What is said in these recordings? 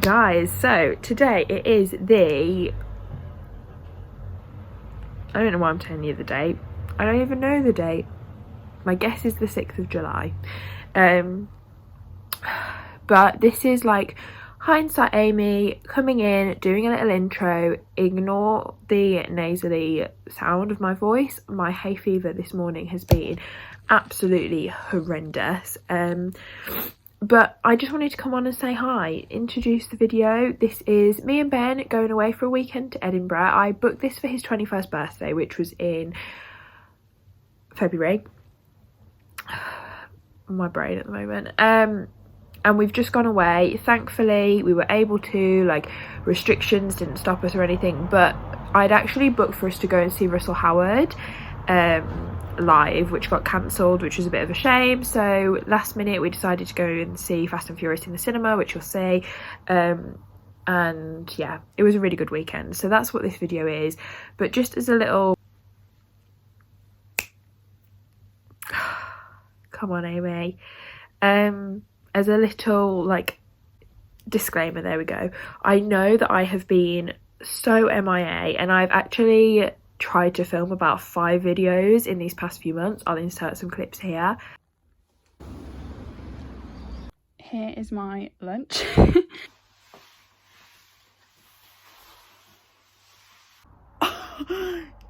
Guys, so today it is the, I don't know why I'm telling you the date. I don't even know the date. My guess is the 6th of July. But this is like hindsight Aimee coming in, doing a little intro. Ignore the nasally sound of my voice. My hay fever this morning has been absolutely horrendous. But I just wanted to come on and say hi, introduce the video. This is me and Ben going away for a weekend to Edinburgh. I booked this for his 21st birthday, which was in February. My brain at the moment. And we've just gone away. Thankfully, we were able to, like, restrictions didn't stop us or anything. But I'd actually booked for us to go and see Russell Howard live, which got cancelled, which was a bit of a shame. So last minute we decided to go and see Fast and Furious in the cinema, which you'll see. And yeah, it was a really good weekend. So that's what this video is. But just as a little, come on Aimee, as a little like disclaimer, there we go, I know that I have been so MIA, and I've actually tried to film about 5 videos in these past few months. I'll insert some clips here. Here is my lunch.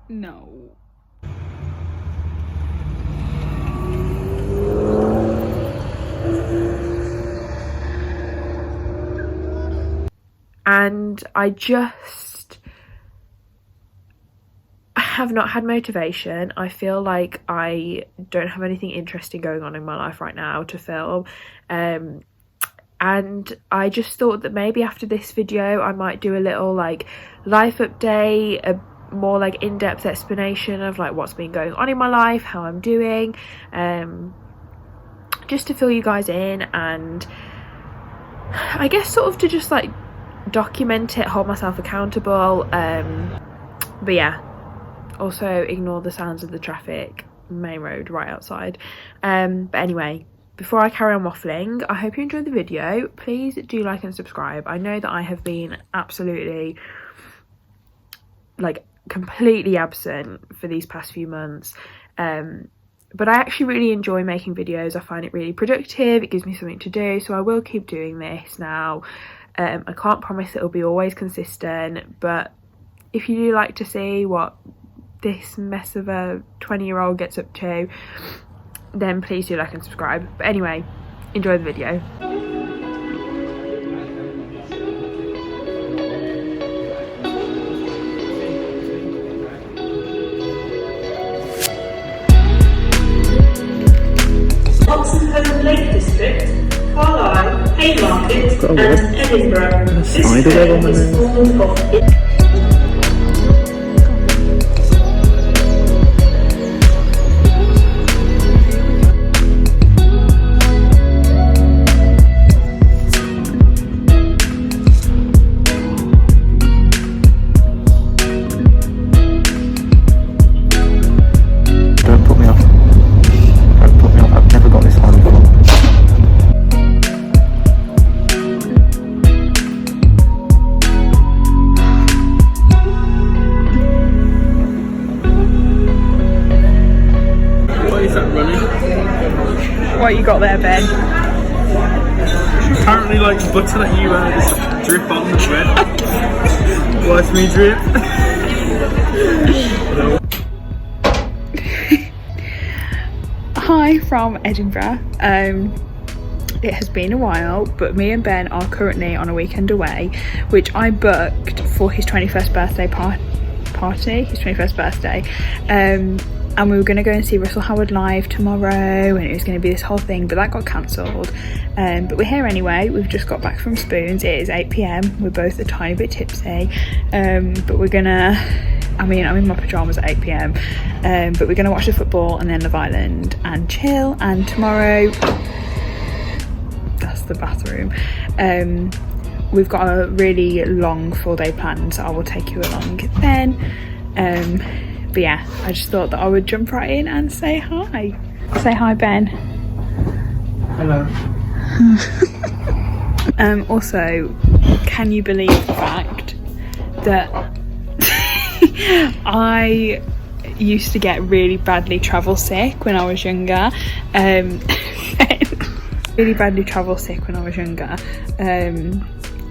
No. And I have not had motivation. I feel like I don't have anything interesting going on in my life right now to film, and I just thought that maybe after this video I might do a little like life update, a more like in-depth explanation of like what's been going on in my life, how I'm doing, just to fill you guys in, and I guess sort of to just like document it, hold myself accountable. But yeah, also ignore the sounds of the traffic, main road right outside. But anyway, before I carry on waffling, I hope you enjoyed the video. Please do like and subscribe. I know that I have been absolutely like completely absent for these past few months, but I actually really enjoy making videos. I find it really productive, it gives me something to do, so I will keep doing this now. I can't promise it'll be always consistent, but if you do like to see what this mess of a 20-year-old gets up to, then please do like and subscribe. But anyway, enjoy the video. Oxenholme Lake District, Carlisle, Haymarket and Edinburgh. This train is formed of What you got there, Ben? Apparently like butter that you just drip on the bread. Watch me drip. Hi from Edinburgh. It has been a while, but me and Ben are currently on a weekend away, which I booked for his 21st birthday party, his 21st birthday. And we were going to go and see Russell Howard live tomorrow, and it was going to be this whole thing, but that got cancelled. But we're here anyway. We've just got back from Spoons. It is 8 PM. We're both a tiny bit tipsy, but we're gonna, I mean, I'm in my pyjamas at 8 PM, but we're gonna watch the football and then Love Island and chill. And tomorrow, that's the bathroom, we've got a really long full day planned, so I will take you along then. But yeah, I just thought that I would jump right in and say hi. Say hi, Ben. Hello. Also, can you believe the fact that I used to get really badly travel sick when I was younger? Really badly travel sick when I was younger. And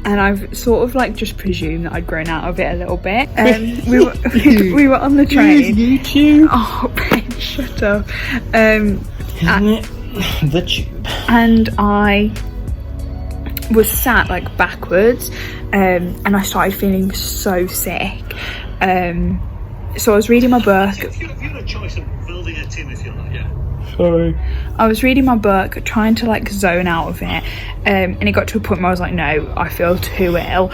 I've sort of like just presumed that I'd grown out of it a little bit. We were on the train. YouTube. Oh, Ben, shut up. The tube. And I was sat like backwards, and I started feeling so sick. So I was reading my book. If you had a choice of building a team, if you like, yeah. Sorry. I was reading my book, trying to like zone out of it, and it got to a point where I was like, no, I feel too ill.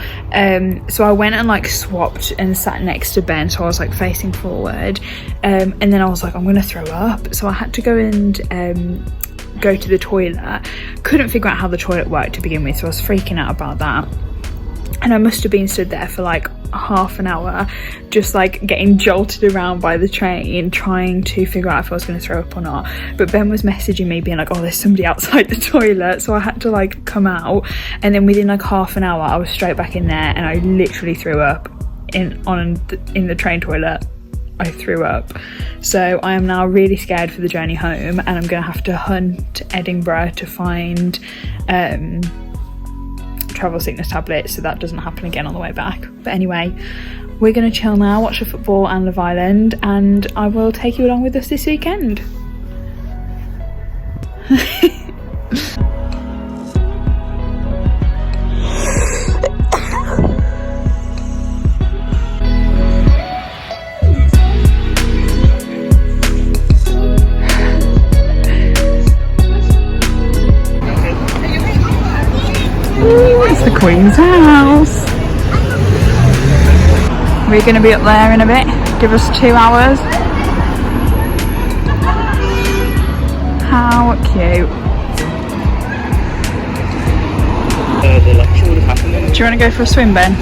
So I went and like swapped and sat next to Ben, so I was like facing forward, and then I was like, I'm gonna throw up. So I had to go and go to the toilet. Couldn't figure out how the toilet worked to begin with, so I was freaking out about that. And I must have been stood there for like half an hour, just like getting jolted around by the train, trying to figure out if I was going to throw up or not. But Ben was messaging me being like, oh, there's somebody outside the toilet. So I had to like come out, and then within like half an hour I was straight back in there, and I literally threw up in the train toilet. I threw up. So I am now really scared for the journey home, and I'm going to have to hunt Edinburgh to find travel sickness tablets so that doesn't happen again on the way back. But anyway, we're going to chill now, watch the football and Love Island, and I will take you along with us this weekend. It's the Queen's house. We're going to be up there in a bit. Give us 2 hours. How cute. The lecture would have happened. Do you want to go for a swim, Ben?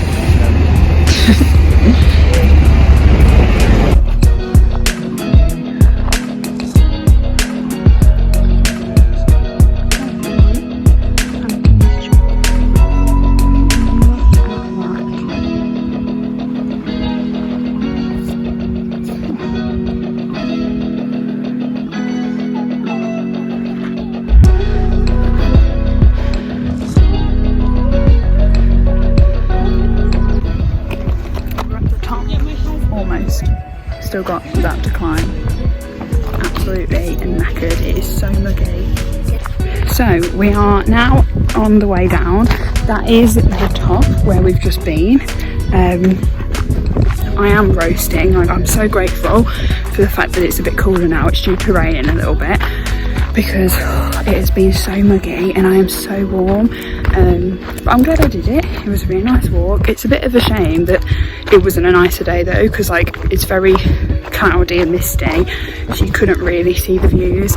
Still got that to climb. Absolutely knackered. It is so muggy. So we are now on the way down. That is the top where we've just been. I am roasting. Like, I'm so grateful for the fact that it's a bit cooler now. It's due to rain in a little bit because it has been so muggy and I am so warm. But I'm glad I did it. It was a really nice walk. It's a bit of a shame that it wasn't a nicer day though, because like it's very cloudy and misty, so you couldn't really see the views.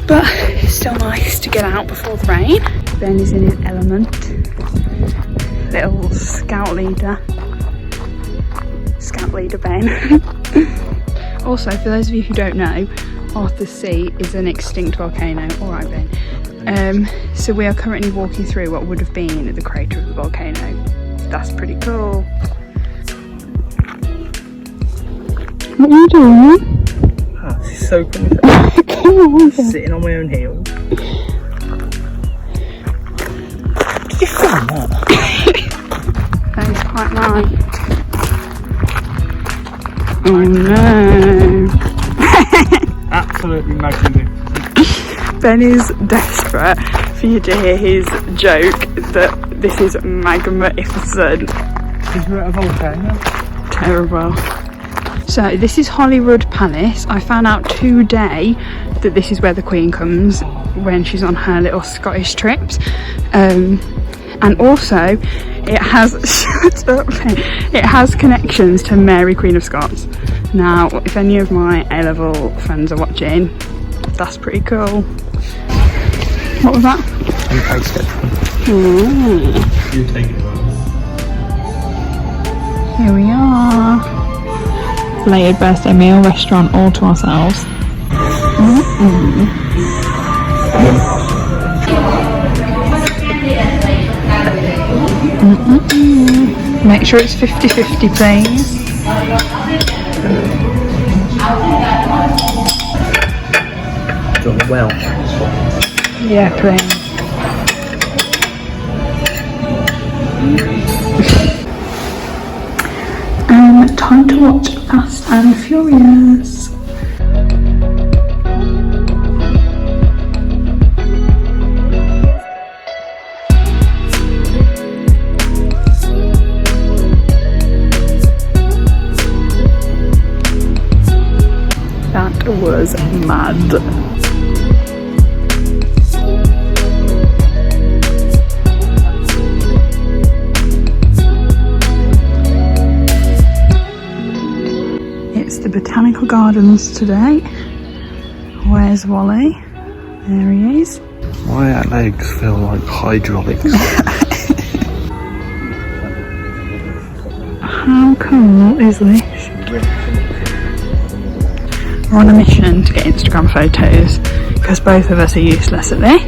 But it's still nice to get out before the rain. Ben is in his element. Little scout leader Ben. Also, for those of you who don't know, Arthur's Sea is an extinct volcano. Alright, Ben. So we are currently walking through what would have been the crater of the volcano. That's pretty cool. What are you doing? Ah, this is so cool. Come on, Sitting on my own heels. Did you film that? that is quite right. Oh no. Absolutely magnificent. Ben is desperate for you to hear his joke that this is magnificent. Because we're at a volcano. Terrible. So this is Holyrood Palace. I found out today that this is where the Queen comes when she's on her little Scottish trips. And also it has shut up, it has connections to Mary Queen of Scots. Now if any of my A-level friends are watching, that's pretty cool. What was that? You taste it. You take it. Here we are. Belated birthday meal, restaurant all to ourselves. Make sure it's 50-50, please. Well. Yeah, please. Time to watch Fast and Furious. That was mad. It's the Botanical Gardens today. Where's Wally? There he is. My legs feel like hydraulics. How cool is this? We're on a mission to get Instagram photos because both of us are useless at this.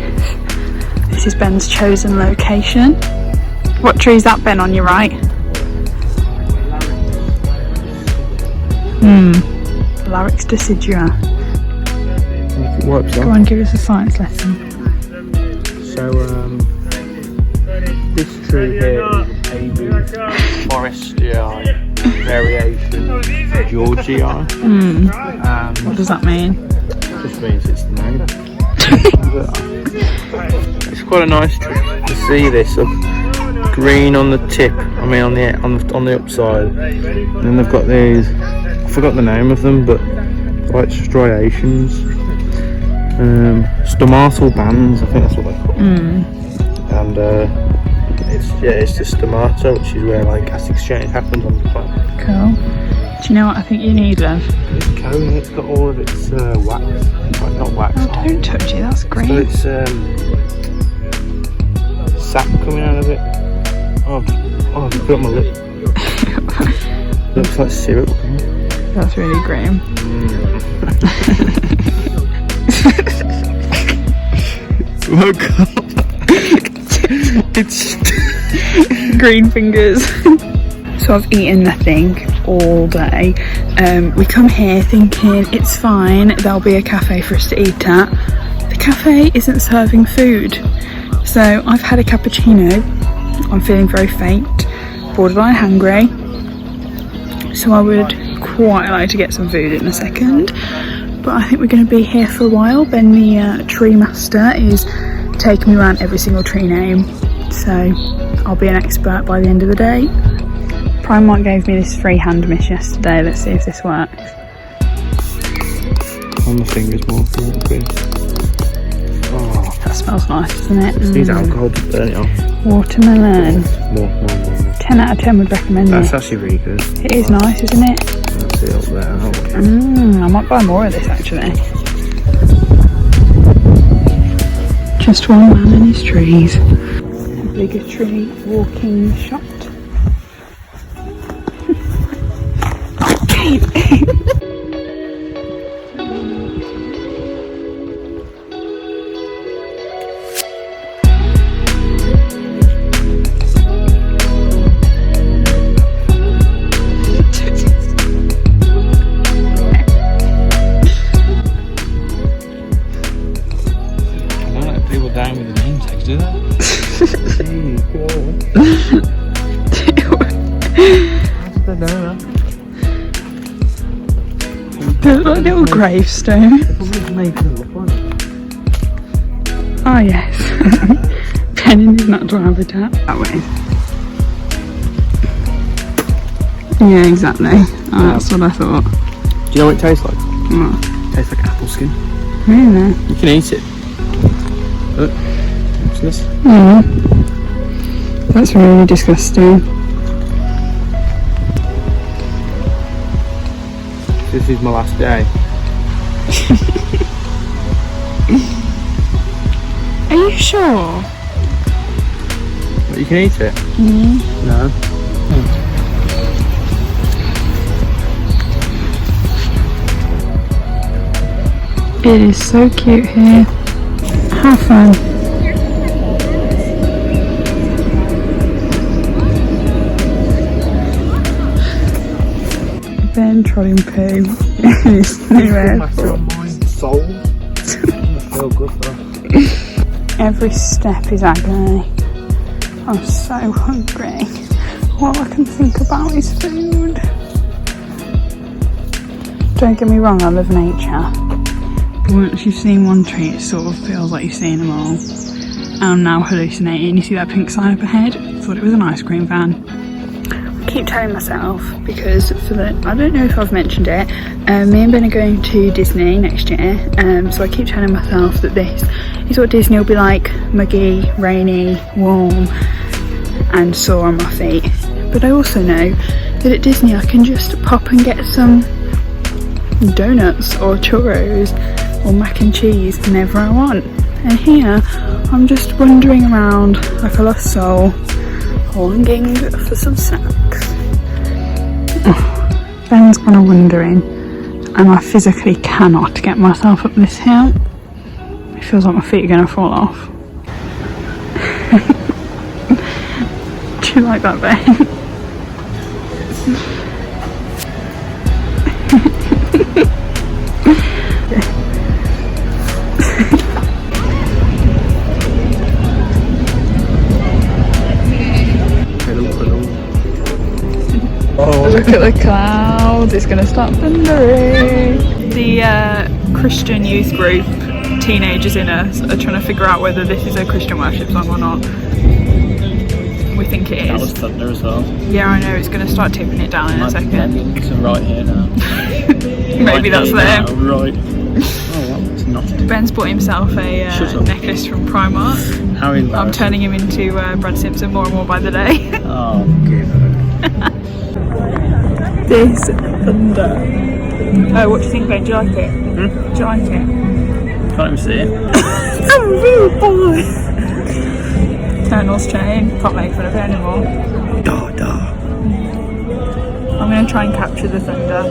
This is Ben's chosen location. What tree is that, Ben, on your right? Larix decidua. It works Go on, give us a science lesson. So, this tree here is Aimee Forestia variation Georgii. What does that mean? Just means it's the name. It's quite a nice tree to see this green on the tip. I mean on the upside, and then they've got these. I forgot the name of them, but like striations, stomatal bands. I think that's what they're called. And it's the stomata, which is where like gas exchange happens on the plant. Cool. Do you know what I think you need, love? It's cone. It's got all of its wax. Like not wax. Oh, don't touch it. That's great. So it's sap coming out of it. Oh, I've put it on my lip. Looks like syrup. That's really grim. Oh god. It's green fingers. So I've eaten nothing all day. We come here thinking it's fine, there'll be a cafe for us to eat at. The cafe isn't serving food. So I've had a cappuccino. I'm feeling very faint, borderline hungry. So I would quite like to get some food in a second. But I think we're going to be here for a while. Ben, the tree master, is taking me around every single tree name. So I'll be an expert by the end of the day. Primark gave me this free hand mist yesterday. Let's see if this works. on the fingers more for a bit. Oh, that smells nice, doesn't it? It needs alcohol to burn it off. Watermelon. More. 10 out of 10 would recommend it. That's actually really good. It is nice, isn't it? That's it up there. Okay. I might buy more of this actually. Just one man and his trees. Obligatory walking shot. Okay. Down with the name tags, do they? There's like a little gravestone. Oh yes. Pen in his natural habitat. That way. Yeah, exactly. Oh, that's what I thought. Do you know what it tastes like? What? It tastes like apple skin. Really? You can eat it. What's this? That's really disgusting. This is my last day. Are you sure? But you can eat it? No. It is so cute here. Have fun. Ben trotting poo in his new airport. Soul. I feel good for that. Every step is agony. I'm so hungry. All I can think about is food. Don't get me wrong, I love nature. But once you've seen one tree, it sort of feels like you've seen them all. I'm now hallucinating. You see that pink sign up ahead? I thought it was an ice cream van. I keep telling myself, because I don't know if I've mentioned it, me and Ben are going to Disney next year, so I keep telling myself that this is what Disney will be like: muggy, rainy, warm and sore on my feet. But I also know that at Disney I can just pop and get some donuts or churros or mac and cheese whenever I want. And here I'm just wandering around like a lost soul, longing for some snacks. Oh, Ben's gone a wandering and I physically cannot get myself up this hill. It feels like my feet are going to fall off. Do you like that, Ben? Look at the clouds, it's going to start thundering. The Christian youth group, teenagers in us, are trying to figure out whether this is a Christian worship song or not. We think it is. That was thunder as well. Yeah, I know, it's going to start tipping it down in a second. It's right here now. Maybe that's them. Right. Oh, that's not. Ben's bought himself a necklace from Primark. How embarrassing. I'm turning him into Brad Simpson more and more by the day. Oh, good. This thunder. Oh, what do you think, Ben? Do you like it? Do you like it? Can't even see it. Oh, boy! Colonel's chain. Can't make fun of it anymore. Da da. I'm going to try and capture the thunder.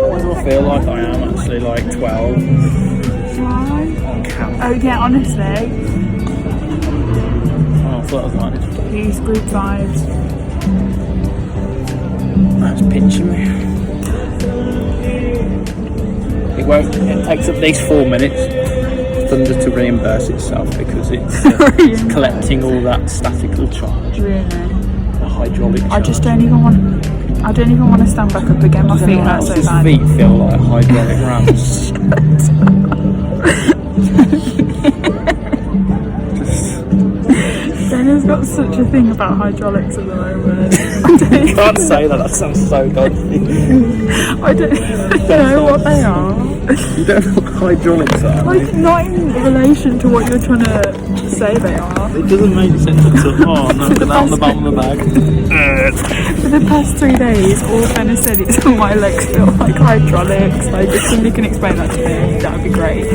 Why do I feel like I am actually like 12? On count. Oh yeah, honestly. Oh, I thought I was like These group vibes. That's pinching me. It takes at least 4 minutes for thunder to reimburse itself because it's collecting all that statical charge. Really? The hydraulic charge. I don't even want to stand back up again. My feet hurt so bad. Feet feel like hydraulic rams. Ben has got such a thing about hydraulics at the moment. You can't say that sounds so dodgy. I don't know what they are. You don't know what hydraulics are. Like, not in relation to what you're trying to say they are. It doesn't make sense at all. Oh no, put that on the bottom of the bag. For the past 3 days, all Ben has said is my legs feel like hydraulics. Like, if somebody can explain that to me, that would be great.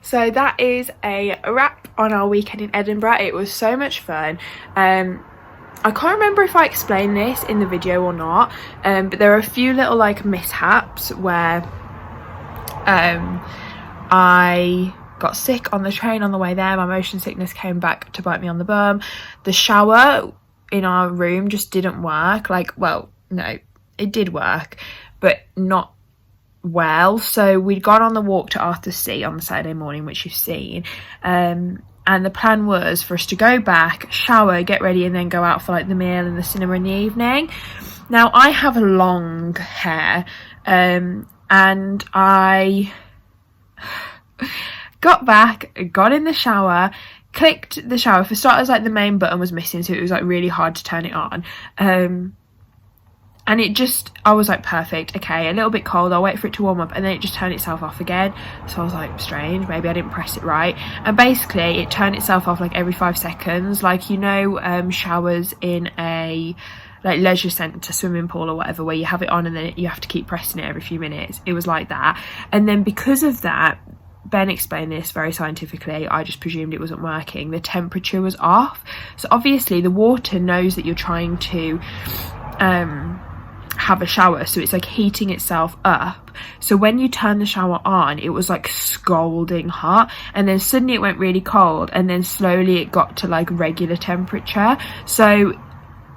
So that is a wrap on our weekend in Edinburgh. It was so much fun. I can't remember if I explained this in the video or not, but there are a few little like mishaps where I got sick on the train on the way there. My motion sickness came back to bite me on the bum. The shower in our room just didn't work. Like, well, no, it did work, but not well. So we'd gone on the walk to Arthur's Seat on the Saturday morning, which you've seen, and the plan was for us to go back, shower, get ready, and then go out for like the meal and the cinema in the evening. Now I have long hair, and I got back, got in the shower, clicked the shower. For starters, like the main button was missing, so it was like really hard to turn it on. And it just, I was like, perfect, okay, a little bit cold, I'll wait for it to warm up, and then it just turned itself off again. So I was like, strange, maybe I didn't press it right. And basically it turned itself off like every 5 seconds, like, you know, showers in a like leisure centre, swimming pool or whatever, where you have it on and then you have to keep pressing it every few minutes. It was like that. And then because of that, Ben explained this very scientifically, I just presumed it wasn't working, the temperature was off. So obviously the water knows that you're trying to have a shower, so it's like heating itself up. So when you turn the shower on, it was like scalding hot, and then suddenly it went really cold, and then slowly it got to like regular temperature. So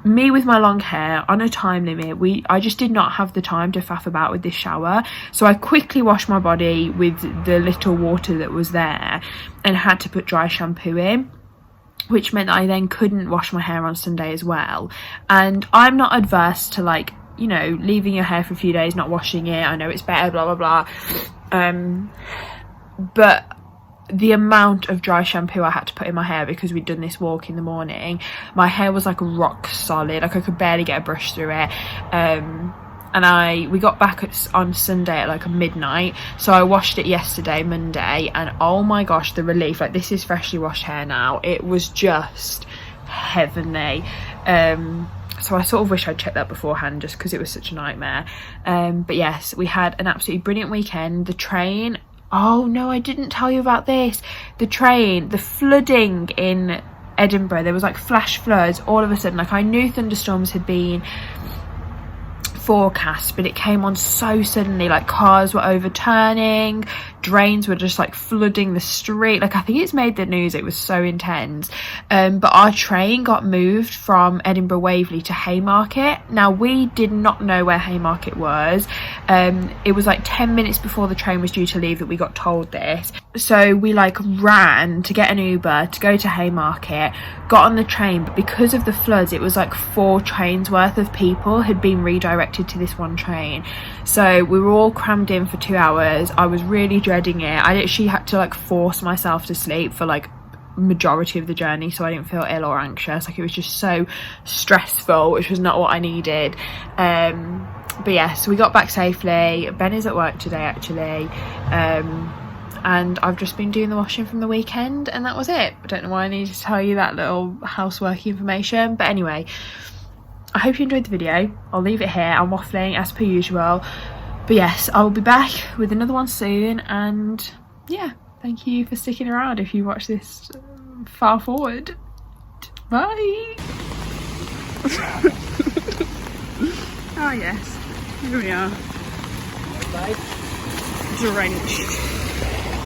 me with my long hair on a time limit, I just did not have the time to faff about with this shower. So I quickly washed my body with the little water that was there and had to put dry shampoo in, which meant that I then couldn't wash my hair on Sunday as well. And I'm not adverse to, like, you know, leaving your hair for a few days, not washing it. I know it's better, blah blah blah, but the amount of dry shampoo I had to put in my hair because we'd done this walk in the morning, my hair was like rock solid, like I could barely get a brush through it. And we got back on Sunday at like midnight, so I washed it yesterday, Monday, and oh my gosh, the relief, like this is freshly washed hair now, it was just heavenly. So I sort of wish I'd checked that beforehand, just because it was such a nightmare. But yes, we had an absolutely brilliant weekend. The train, oh no, I didn't tell you about this. The train, the flooding in Edinburgh, there was like flash floods all of a sudden. Like I knew thunderstorms had been forecast, but it came on so suddenly, like cars were overturning, drains were just like flooding the street. Like I think it's made the news, it was so intense. But our train got moved from Edinburgh Waverley to Haymarket. Now we did not know where Haymarket was. It was like 10 minutes before the train was due to leave that we got told this. So we like ran to get an Uber to go to Haymarket, got on the train, but because of the floods it was like 4 trains worth of people had been redirected to this one train. So we were all crammed in for 2 hours. I was really dreading it. I literally had to like force myself to sleep for like majority of the journey so I didn't feel ill or anxious. Like it was just so stressful, which was not what I needed. But yeah, so we got back safely. Ben is at work today actually, and I've just been doing the washing from the weekend, and that was it. I don't know why I need to tell you that little housework information, but anyway, I hope you enjoyed the video. I'll leave it here. I'm waffling as per usual, but yes, I will be back with another one soon. And yeah, thank you for sticking around if you watch this far forward. Bye. Oh yes, here we are. Drenched.